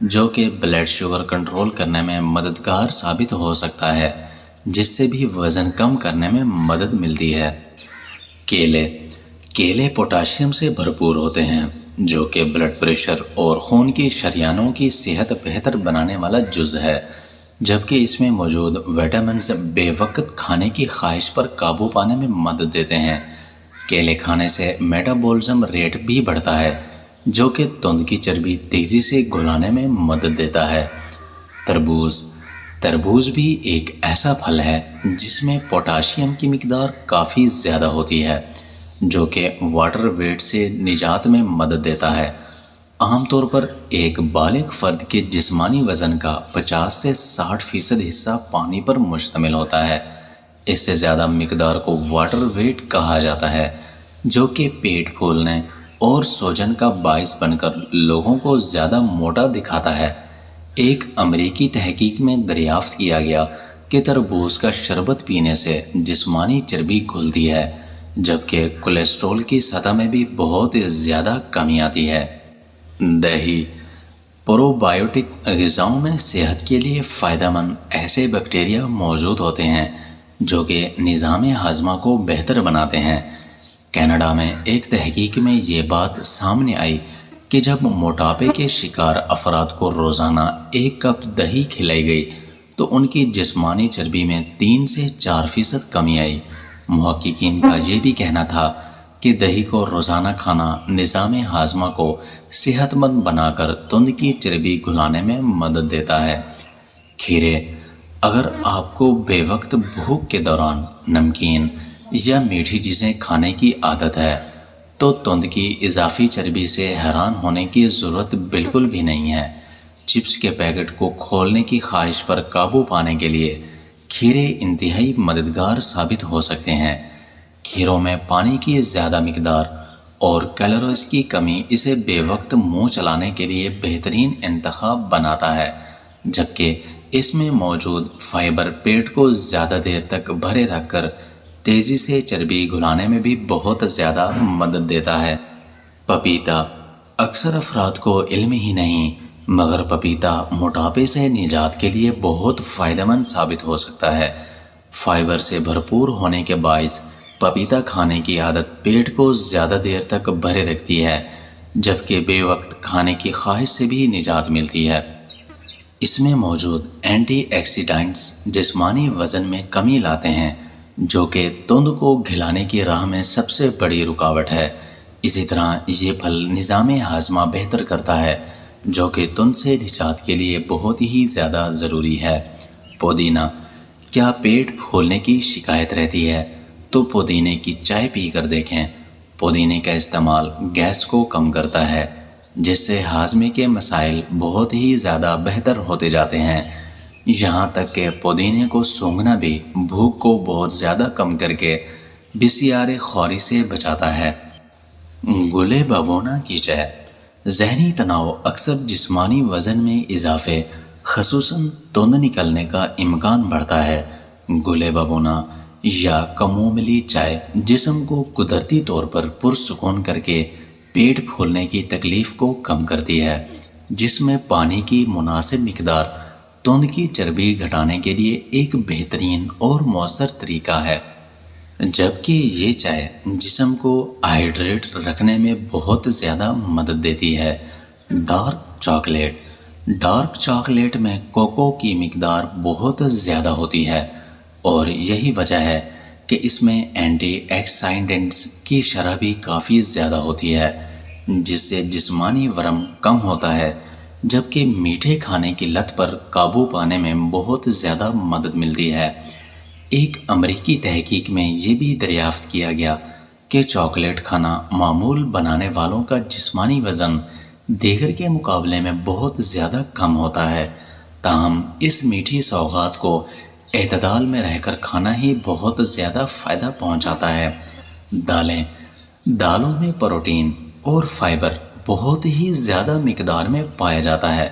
جو کہ blood sugar control کرنے میں مددگار ثابت ہو سکتا ہے، جس سے بھی وزن کم کرنے میں مدد ملتی ہے۔ کیلے پوٹاشیم سے بھرپور ہوتے ہیں، جو کہ بلڈ پریشر اور خون کی شریانوں کی صحت بہتر بنانے والا جز ہے، جبکہ اس میں موجود وٹامنز بے وقت کھانے کی خواہش پر قابو پانے میں مدد دیتے ہیں۔ کیلے کھانے سے میٹابولزم ریٹ بھی بڑھتا ہے، جو کہ تند کی چربی تیزی سے گھلانے میں مدد دیتا ہے۔ تربوز بھی ایک ایسا پھل ہے جس میں پوٹاشیم کی مقدار کافی زیادہ ہوتی ہے، جو کہ واٹر ویٹ سے نجات میں مدد دیتا ہے۔ عام طور پر ایک بالغ فرد کے جسمانی وزن کا 50 سے 60% حصہ پانی پر مشتمل ہوتا ہے۔ اس سے زیادہ مقدار کو واٹر ویٹ کہا جاتا ہے، جو کہ پیٹ پھولنے اور سوجن کا باعث بن کر لوگوں کو زیادہ موٹا دکھاتا ہے۔ ایک امریکی تحقیق میں دریافت کیا گیا کہ تربوز کا شربت پینے سے جسمانی چربی گھلتی ہے، جبکہ کولیسٹرول کی سطح میں بھی بہت زیادہ کمی آتی ہے۔ دہی پرو بایوٹک غذاؤں میں صحت کے لیے فائدہ مند ایسے بیکٹیریا موجود ہوتے ہیں جو کہ نظام ہاضمہ کو بہتر بناتے ہیں۔ کینیڈا میں ایک تحقیق میں یہ بات سامنے آئی کہ جب موٹاپے کے شکار افراد کو روزانہ 1 کپ دہی کھلائی گئی تو ان کی جسمانی چربی میں 3 سے 4% کمی آئی۔ محققین کا یہ بھی کہنا تھا کہ دہی کو روزانہ کھانا نظام ہاضمہ کو صحت مند بنا کر تند کی چربی گھلانے میں مدد دیتا ہے۔ کھیرے اگر آپ کو بے وقت بھوک کے دوران نمکین یا میٹھی چیزیں کھانے کی عادت ہے تو تند کی اضافی چربی سے حیران ہونے کی ضرورت بالکل بھی نہیں ہے۔ چپس کے پیکٹ کو کھولنے کی خواہش پر قابو پانے کے لیے کھیرے انتہائی مددگار ثابت ہو سکتے ہیں۔ کھیروں میں پانی کی زیادہ مقدار اور کیلوریز کی کمی اسے بے وقت منہ چلانے کے لیے بہترین انتخاب بناتا ہے، جبکہ اس میں موجود فائبر پیٹ کو زیادہ دیر تک بھرے رکھ کر تیزی سے چربی گھلانے میں بھی بہت زیادہ مدد دیتا ہے۔ پپیتا اکثر افراد کو علم ہی نہیں، مگر پپیتا موٹاپے سے نجات کے لیے بہت فائدہ مند ثابت ہو سکتا ہے۔ فائبر سے بھرپور ہونے کے باعث پپیتا کھانے کی عادت پیٹ کو زیادہ دیر تک بھرے رکھتی ہے، جبکہ بے وقت کھانے کی خواہش سے بھی نجات ملتی ہے۔ اس میں موجود اینٹی آکسیڈنٹس جسمانی وزن میں کمی لاتے ہیں، جو کہ تند کو گھلانے کی راہ میں سب سے بڑی رکاوٹ ہے۔ اسی طرح یہ پھل نظام ہاضمہ بہتر کرتا ہے، جو کہ تند سے نجات کے لیے بہت ہی زیادہ ضروری ہے۔ پودینہ کیا پیٹ پھولنے کی شکایت رہتی ہے تو پودینے کی چائے پی کر دیکھیں۔ پودینے کا استعمال گیس کو کم کرتا ہے، جس سے ہاضمے کے مسائل بہت ہی زیادہ بہتر ہوتے جاتے ہیں۔ یہاں تک کہ پودینے کو سونگھنا بھی بھوک کو بہت زیادہ کم کر کے بسیار خواری سے بچاتا ہے۔ گلے ببونا کی چائے ذہنی تناؤ اکثر جسمانی وزن میں اضافے، خصوصاً تند نکلنے کا امکان بڑھتا ہے۔ گلے ببونا یا کموملی چائے جسم کو قدرتی طور پر پرسکون کر کے پیٹ پھولنے کی تکلیف کو کم کرتی ہے، جس میں پانی کی مناسب مقدار تند کی چربی گھٹانے کے لیے ایک بہترین اور مؤثر طریقہ ہے۔ جبکہ یہ چائے جسم کو ہائیڈریٹ رکھنے میں بہت زیادہ مدد دیتی ہے۔ ڈارک چاکلیٹ میں کوکو کی مقدار بہت زیادہ ہوتی ہے، اور یہی وجہ ہے کہ اس میں اینٹی آکسیڈنٹس کی شرح بھی کافی زیادہ ہوتی ہے، جس سے جسمانی ورم کم ہوتا ہے، جبکہ میٹھے کھانے کی لت پر قابو پانے میں بہت زیادہ مدد ملتی ہے۔ ایک امریکی تحقیق میں یہ بھی دریافت کیا گیا کہ چاکلیٹ کھانا معمول بنانے والوں کا جسمانی وزن دیگر کے مقابلے میں بہت زیادہ کم ہوتا ہے، تاہم اس میٹھی سوغات کو اعتدال میں رہ کر کھانا ہی بہت زیادہ فائدہ پہنچاتا ہے۔ دالوں میں پروٹین اور فائبر بہت ہی زیادہ مقدار میں پایا جاتا ہے،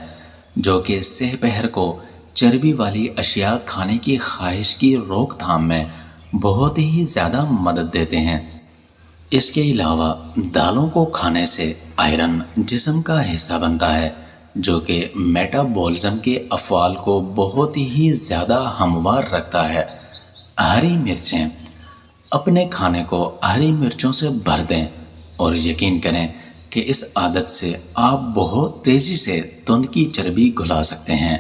جو کہ سہ پہر کو چربی والی اشیاء کھانے کی خواہش کی روک تھام میں بہت ہی زیادہ مدد دیتے ہیں۔ اس کے علاوہ دالوں کو کھانے سے آئرن جسم کا حصہ بنتا ہے، جو کہ میٹابولزم کے افعال کو بہت ہی زیادہ ہموار رکھتا ہے۔ ہری مرچیں، اپنے کھانے کو ہری مرچوں سے بھر دیں اور یقین کریں کہ اس عادت سے آپ بہت تیزی سے تند کی چربی گھلا سکتے ہیں۔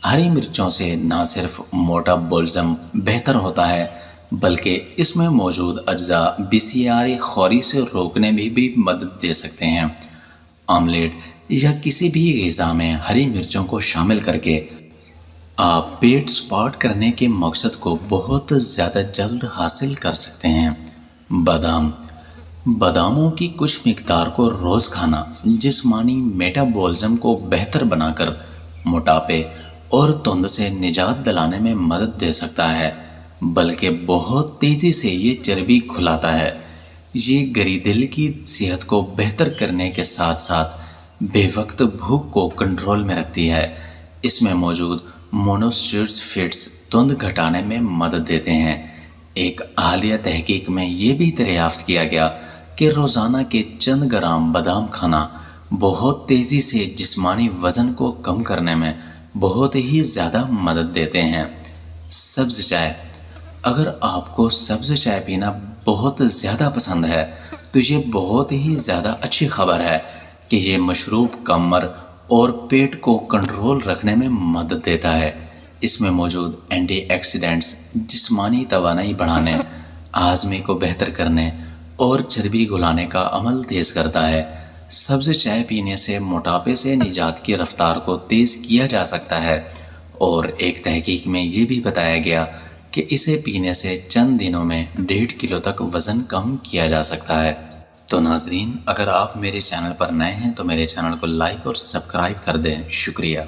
ہری مرچوں سے نہ صرف میٹابولزم بہتر ہوتا ہے بلکہ اس میں موجود اجزاء بسیاری خوری سے روکنے میں بھی مدد دے سکتے ہیں۔ آملیٹ یا کسی بھی غذا میں ہری مرچوں کو شامل کر کے آپ پیٹ سپاٹ کرنے کے مقصد کو بہت زیادہ جلد حاصل کر سکتے ہیں۔ بادام، باداموں کی کچھ مقدار کو روز کھانا جسمانی میٹابولزم کو بہتر بنا کر موٹاپے اور تند سے نجات دلانے میں مدد دے سکتا ہے، بلکہ بہت تیزی سے یہ چربی کھلاتا ہے۔ یہ گری دل کی صحت کو بہتر کرنے کے ساتھ ساتھ بے وقت بھوک کو کنٹرول میں رکھتی ہے۔ اس میں موجود مونوسیڈز فیٹس تند گھٹانے میں مدد دیتے ہیں۔ ایک حالیہ تحقیق میں یہ بھی دریافت کیا گیا کہ روزانہ کے چند گرام بادام کھانا بہت تیزی سے جسمانی وزن کو کم کرنے میں بہت ہی زیادہ مدد دیتے ہیں۔ سبز چائے، اگر آپ کو سبز چائے پینا بہت زیادہ پسند ہے تو یہ بہت ہی زیادہ اچھی خبر ہے کہ یہ مشروب کمر اور پیٹ کو کنٹرول رکھنے میں مدد دیتا ہے۔ اس میں موجود اینٹی آکسیڈنٹس جسمانی توانائی بڑھانے، ہاضمے کو بہتر کرنے اور چربی گھلانے کا عمل تیز کرتا ہے۔ سبز چائے پینے سے موٹاپے سے نجات کی رفتار کو تیز کیا جا سکتا ہے، اور ایک تحقیق میں یہ بھی بتایا گیا کہ اسے پینے سے چند دنوں میں 1.5 کلو تک وزن کم کیا جا سکتا ہے۔ تو ناظرین، اگر آپ میرے چینل پر نئے ہیں تو میرے چینل کو لائک اور سبسکرائب کر دیں۔ شکریہ۔